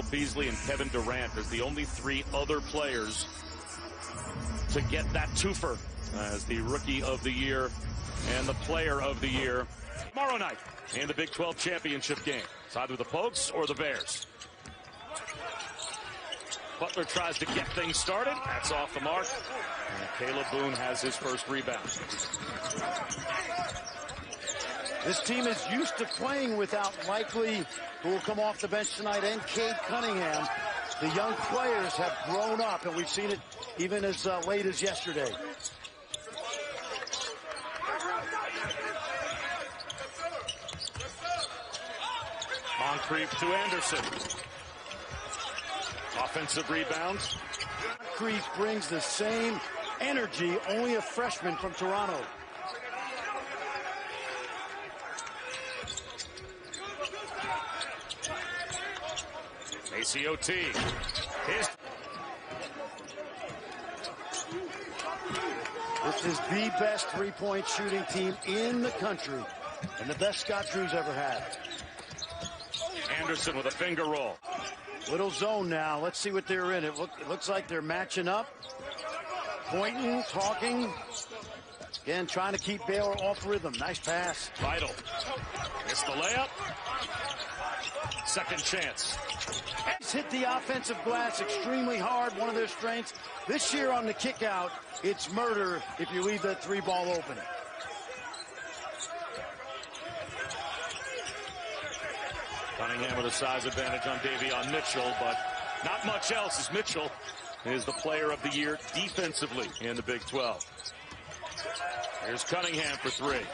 Beasley and Kevin Durant as the only three other players to get that twofer as the Rookie of the Year and the Player of the Year tomorrow night in the Big 12 championship game. It's either the Pokes or the Bears. Butler tries to get things started. That's off the mark. And Caleb Boone has his first rebound. This team is used to playing without Likely, who will come off the bench tonight, and Cade Cunningham. The young players have grown up, and we've seen it even as late as yesterday. Moncrief to Anderson. Offensive rebounds. Moncrief brings the same energy, only a freshman from Toronto. ACOT. This is the best three-point shooting team in the country, and the best Scott Drew's ever had. Anderson with a finger roll. Little zone now. Let's see what they're in. It looks like they're matching up, pointing, talking. Again, trying to keep Baylor off rhythm. Nice pass. Vital. It's the layup. Second chance. He's hit the offensive glass extremely hard, one of their strengths. This year on the kick out, it's murder if you leave that three ball open. Cunningham with a size advantage on Davion Mitchell, but not much else as Mitchell is the Player of the Year defensively in the Big 12. Here's Cunningham for three.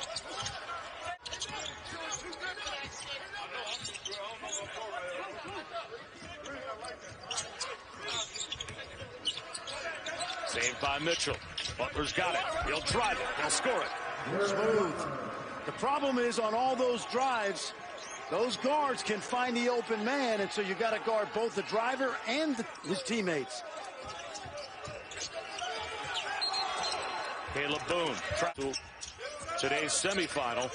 Saved by Mitchell. Butler's got it. He'll drive it. He'll score it. Smooth. The problem is on all those drives, those guards can find the open man, and so you got to guard both the driver and his teammates. Caleb Boone to today's semifinal,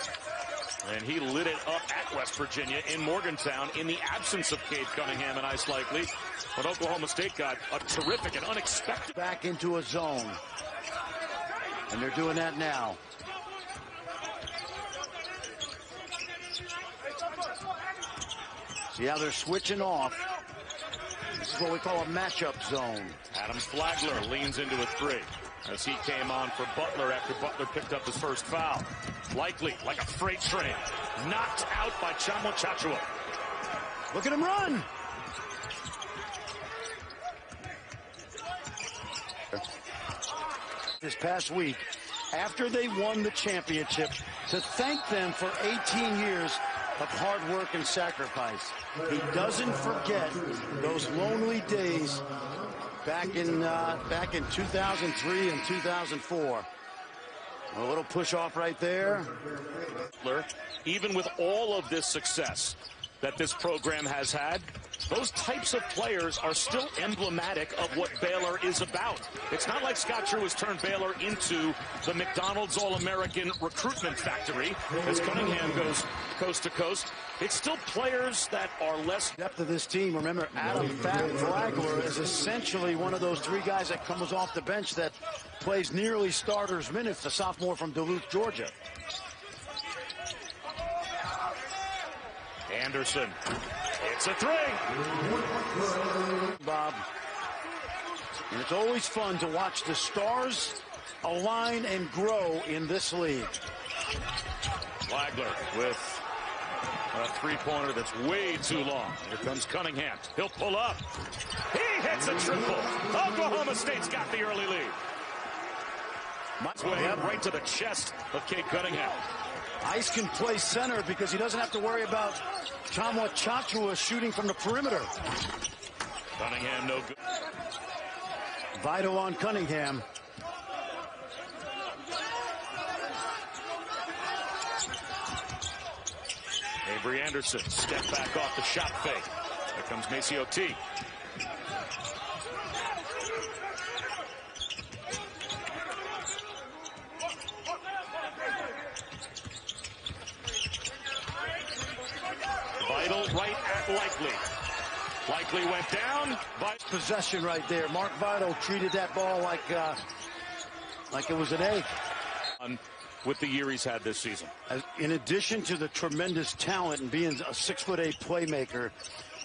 and he lit it up at West Virginia in Morgantown in the absence of Cade Cunningham and Ice Likely. But Oklahoma State got a terrific and unexpected back into a zone, and they're doing that now. See how they're switching off. This is what we call a matchup zone. Adam Flagler leans into a three as he came on for Butler after Butler picked up his first foul. Likely, like a freight train, knocked out by Chamo Chachua. Look at him run. This past week, after they won the championship, to thank them for 18 years of hard work and sacrifice. He doesn't forget those lonely days back in 2003 and 2004. A little push off right there. Even with all of this success that this program has had, those types of players are still emblematic of what Baylor is about. It's not like Scott Drew has turned Baylor into the McDonald's All-American recruitment factory as Cunningham goes coast to coast. It's still players that are less depth of this team. Remember, Adam Flagler is essentially one of those three guys that comes off the bench that plays nearly starters minutes, the sophomore from Duluth, Georgia. Anderson. It's a three. Bob. And it's always fun to watch the stars align and grow in this league. Flagler with a three-pointer that's way too long. Here comes Cunningham. He'll pull up. He hits a triple. Oklahoma State's got the early lead. Way right to the chest of Cade Cunningham. Ice can play center because he doesn't have to worry about Chamo Chachua shooting from the perimeter. Cunningham no good. Vital on Cunningham. Avery Anderson, step back off the shot fake. Here comes Maceo-T. Vital right at Likely. Likely went down. Possession right there. Mark Vital treated that ball like it was an egg. With the year he's had this season. In addition to the tremendous talent and being a 6'8" playmaker,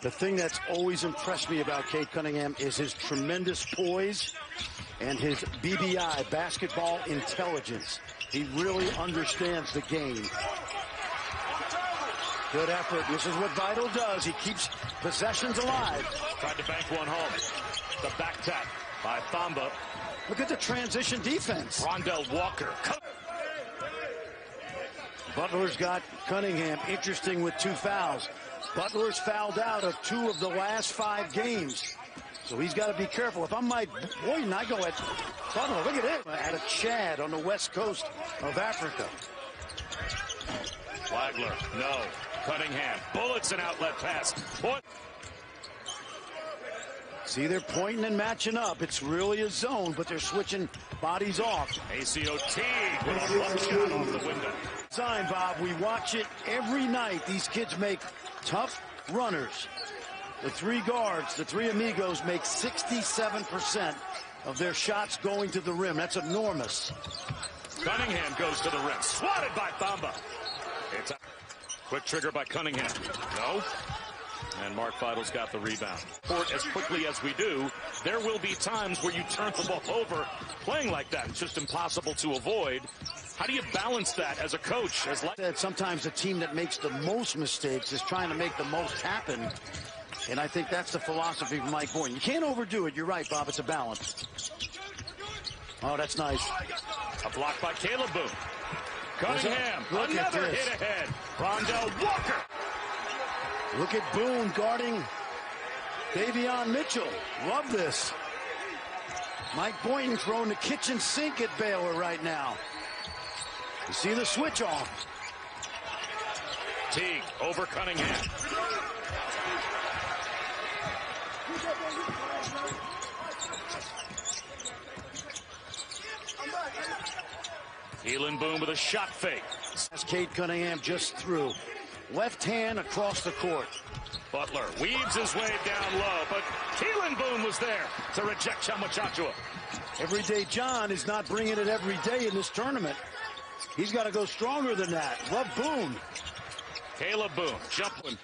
the thing that's always impressed me about Cade Cunningham is his tremendous poise and his BBI, basketball intelligence. He really understands the game. Good effort. This is what Vital does. He keeps possessions alive. Tried to bank one home. The back tap by Thamba. Look at the transition defense. Rondell Walker. Butler's got Cunningham interesting with 2 fouls. Butler's fouled out of 2 of the last 5 games. So he's got to be careful. If I'm Mike Boyden, I go at Butler. Look at it. At a Chad on the west coast of Africa. Flagler, no. Cunningham, bullets an outlet pass. See, they're pointing and matching up. It's really a zone, but they're switching bodies off. ACO Teague with a left shot off the window. Sign, Bob. We watch it every night. These kids make tough runners. The 3 guards, the 3 amigos, make 67% of their shots going to the rim. That's enormous. Cunningham goes to the rim. Swatted by Thamba. It's a quick trigger by Cunningham. No. And Mark Vital's got the rebound. As quickly as we do, there will be times where you turn the ball over playing like that. It's just impossible to avoid. How do you balance that as a coach? Sometimes the team that makes the most mistakes is trying to make the most happen. And I think that's the philosophy of Mike Boyden. You can't overdo it. You're right, Bob. It's a balance. Oh, that's nice. A block by Caleb Boone. Cunningham, another hit ahead. Rondell Walker. Look at Boone guarding Davion Mitchell. Love this. Mike Boyden throwing the kitchen sink at Baylor right now. You see the switch off. Teague over Cunningham. Elon Boone with a shot fake. As Cade Cunningham just threw. Left hand across the court. Butler weaves his way down low, but Keelan Boone was there to reject Chamachachua. Everyday John is not bringing it every day in this tournament. He's got to go stronger than that. Love Boone. Caleb Boone jumping.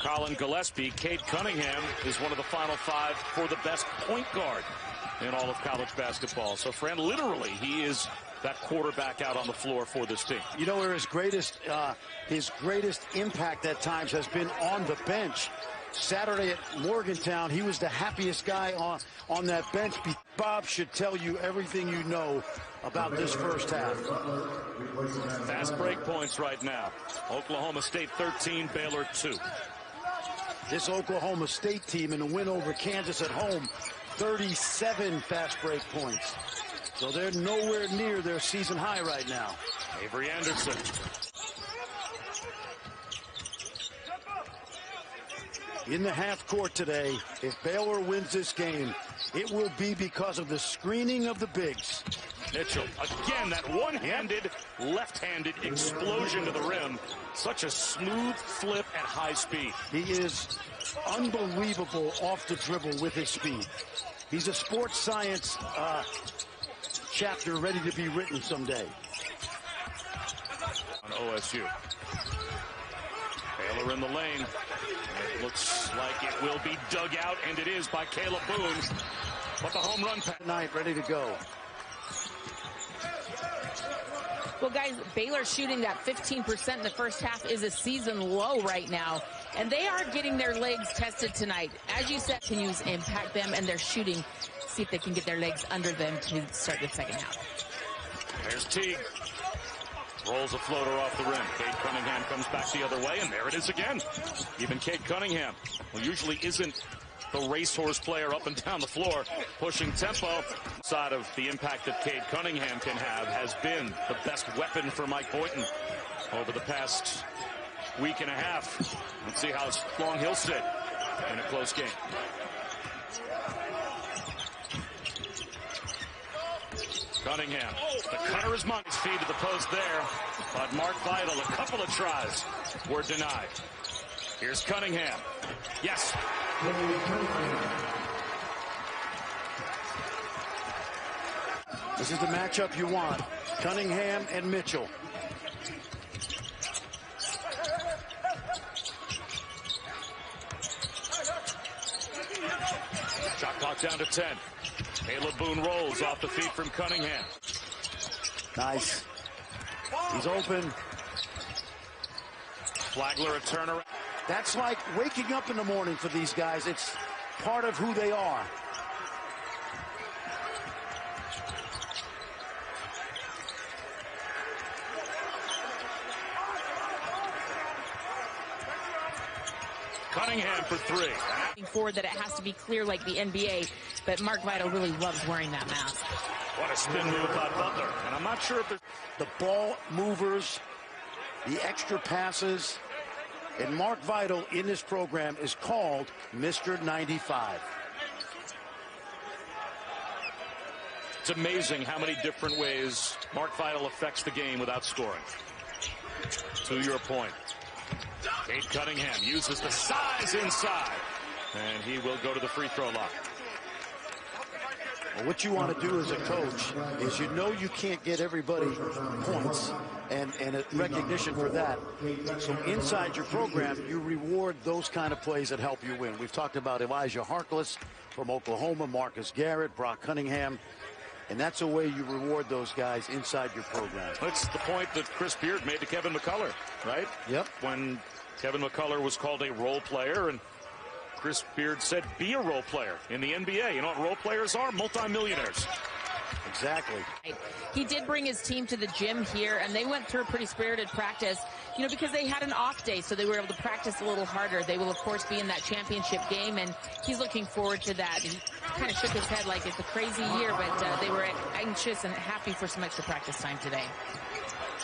Colin Gillespie. Cade Cunningham is one of the final 5 for the best point guard in all of college basketball. So, Fran, literally, he is that quarterback out on the floor for this team. You know where his greatest impact at times has been on the bench. Saturday at Morgantown, he was the happiest guy on that bench. Bob should tell you everything you know about this first half. Fast break points right now. Oklahoma State 13, Baylor 2. This Oklahoma State team in a win over Kansas at home, 37 fast break points. So they're nowhere near their season high right now. Avery Anderson. In the half court today, if Baylor wins this game, it will be because of the screening of the bigs. Mitchell, again, that one-handed, left-handed explosion to the rim. Such a smooth flip at high speed. He is unbelievable off the dribble with his speed. He's a sports science chapter ready to be written someday. On OSU. Baylor in the lane. It looks like it will be dug out, and it is by Caleb Boone. But the home run tonight ready to go. Well, guys, Baylor shooting that 15% in the first half is a season low right now, and they are getting their legs tested tonight. As you said, continues to impact them, and they're shooting. See if they can get their legs under them to start the second half. There's Teague. Rolls a floater off the rim. Cade Cunningham comes back the other way, and there it is again. Even Cade Cunningham, who usually isn't the racehorse player up and down the floor, pushing tempo. Side of the impact that Cade Cunningham can have has been the best weapon for Mike Boyden over the past week and a half. Let's see how long he'll sit in a close game. Cunningham, the cutter is money. His feed to the post there, but Mark Vital, a couple of tries were denied. Here's Cunningham. Yes, This is the matchup you want. Cunningham and Mitchell. Shot clock down to 10. Caleb Boone rolls off the feet from Cunningham. Nice. He's open. Flagler a turnaround. That's like waking up in the morning for these guys. It's part of who they are. Cunningham for three. Forward that it has to be clear like the NBA, but Mark Vital really loves wearing that mask. What a spin move by Butler. And I'm not sure if there's The ball movers, the extra passes, and Mark Vital in this program is called Mr. 95. It's amazing how many different ways Mark Vital affects the game without scoring. To your point, Cade Cunningham uses the size inside, and he will go to the free throw line. Well, what you want to do as a coach is you know you can't get everybody points and a recognition for that. So inside your program, you reward those kind of plays that help you win. We've talked about Elijah Harkless from Oklahoma, Marcus Garrett, Brock Cunningham. And that's a way you reward those guys inside your program. That's the point that Chris Beard made to Kevin McCullough, right? Yep. When Kevin McCullough was called a role player, and Chris Beard said, be a role player in the NBA. You know what role players are? Multimillionaires. Exactly. He did bring his team to the gym here, and they went through a pretty spirited practice, you know, because they had an off day, so they were able to practice a little harder. They will, of course, be in that championship game, and he's looking forward to that. He kind of shook his head like it's a crazy year, but they were anxious and happy for some extra practice time today.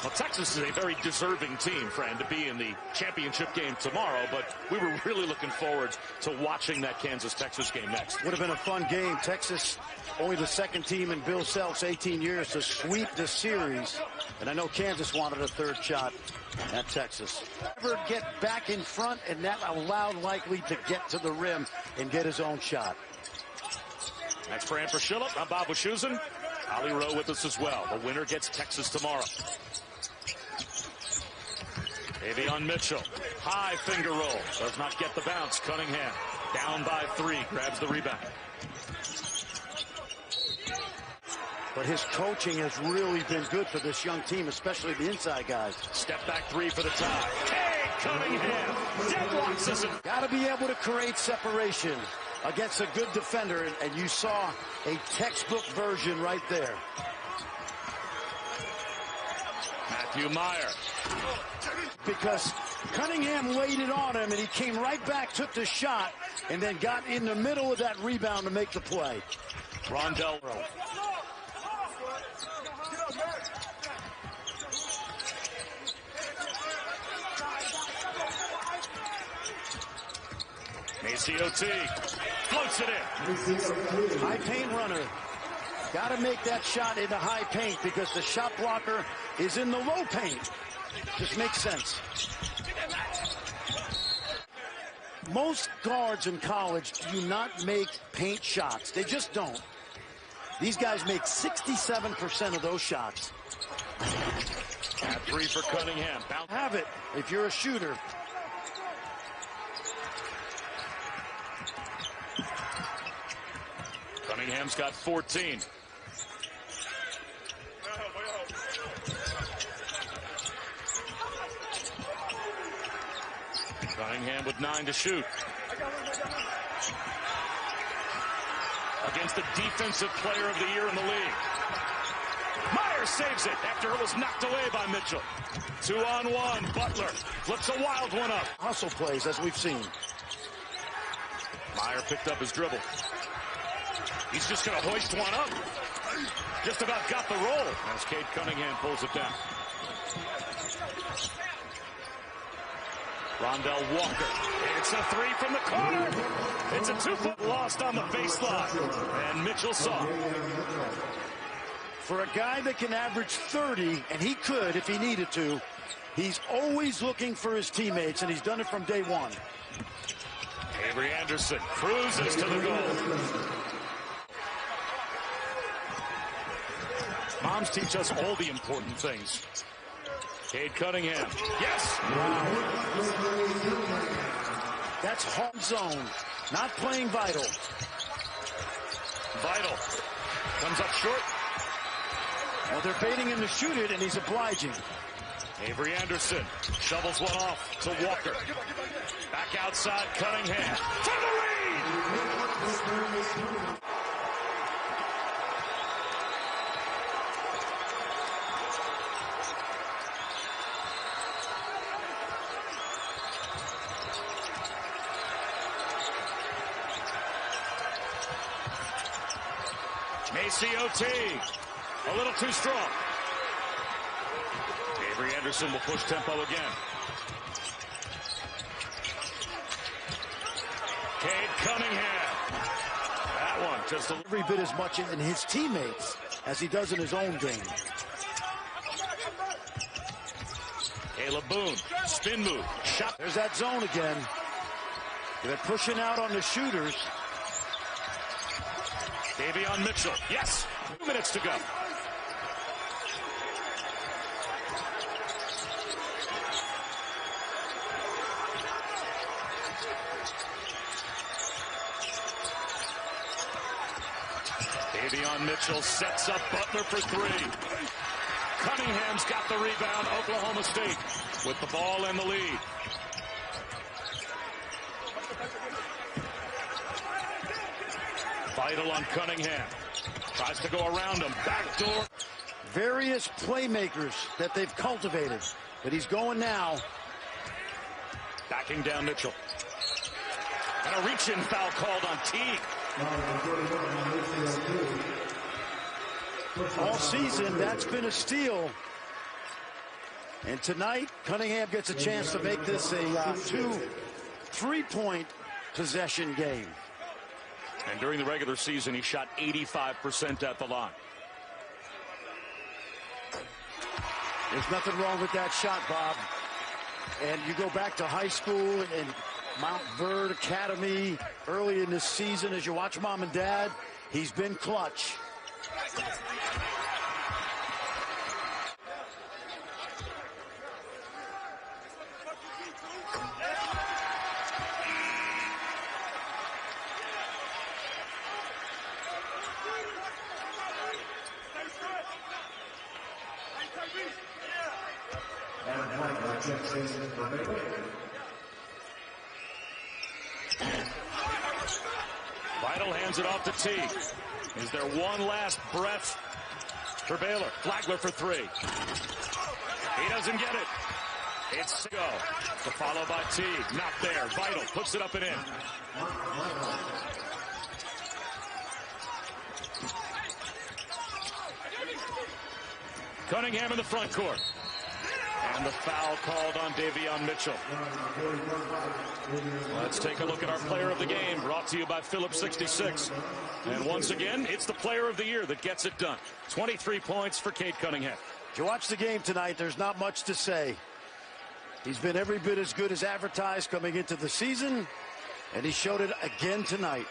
Well, Texas is a very deserving team, Fran, to be in the championship game tomorrow, but we were really looking forward to watching that Kansas-Texas game next. Would have been a fun game. Texas, only the second team in Bill Self's 18 years to sweep the series. And I know Kansas wanted a third shot at Texas. Never get back in front, and that allowed Likely to get to the rim and get his own shot. That's Fran for Shillip. I'm Bob Wischusen. Ali Rowe with us as well. The winner gets Texas tomorrow. Davion Mitchell, high finger roll, does not get the bounce. Cunningham, down by 3, grabs the rebound. But his coaching has really been good for this young team, especially the inside guys. Step back 3 for the tie. Cade Cunningham, deadlocks us. Got to be able to create separation against a good defender, and you saw a textbook version right there. Matthew Meyer. Because Cunningham waited on him, and he came right back, took the shot, and then got in the middle of that rebound to make the play. Rondell. ACOT floats it in. High paint runner. Got to make that shot into high paint because the shot blocker is in the low paint. Just makes sense. Most guards in college do not make paint shots. They just don't. These guys make 67% of those shots. At 3 for Cunningham. Have it if you're a shooter. Cunningham's got 14. Cunningham with 9 to shoot. Against the defensive player of the year in the league. Meyer saves it after it was knocked away by Mitchell. 2-on-1. Butler flips a wild one up. Hustle plays, as we've seen. Meyer picked up his dribble. He's just going to hoist one up. Just about got the roll as Cade Cunningham pulls it down. Rondell Walker. It's a 3 from the corner. It's a 2-foot lost on the baseline. And Mitchell saw it. For a guy that can average 30, and he could if he needed to, he's always looking for his teammates, and he's done it from day one. Avery Anderson cruises to the goal. Moms teach us all the important things. Cade Cunningham. Yes! Wow. That's home zone. Not playing Vital. Vital comes up short. Well, they're baiting him to shoot it, and he's obliging. Avery Anderson shovels one off to Walker. Back outside, Cunningham for the lead! Macy OT, a little too strong. Avery Anderson will push tempo again. Cade Cunningham. That one just every bit as much in his teammates as he does in his own game. Caleb Boone, spin move, shot. There's that zone again. They're pushing out on the shooters. Davion Mitchell, yes, 2 minutes to go. Davion Mitchell sets up Butler for three. Cunningham's got the rebound. Oklahoma State with the ball in the lead. Vital on Cunningham. Tries to go around him. Backdoor. Various playmakers that they've cultivated. But he's going now. Backing down Mitchell. And a reach-in foul called on Teague. All season, that's been a steal. And tonight, Cunningham gets a chance to make this a 2-3-point possession game. And during the regular season, he shot 85% at the line. There's nothing wrong with that shot, Bob. And you go back to high school and Mount Verde Academy early in this season, as you watch Mom and Dad, he's been clutch. Vital hands it off to Teague. Is there one last breath for Baylor? Flagler for three. He doesn't get it. It's go. To follow by Teague. Not there. Vital puts it up and in. Cunningham in the front court. And the foul called on Davion Mitchell. Let's take a look at our player of the game, brought to you by Phillips 66. And once again, it's the player of the year that gets it done. 23 points for Cade Cunningham. If you watch the game tonight, there's not much to say. He's been every bit as good as advertised coming into the season, and he showed it again tonight.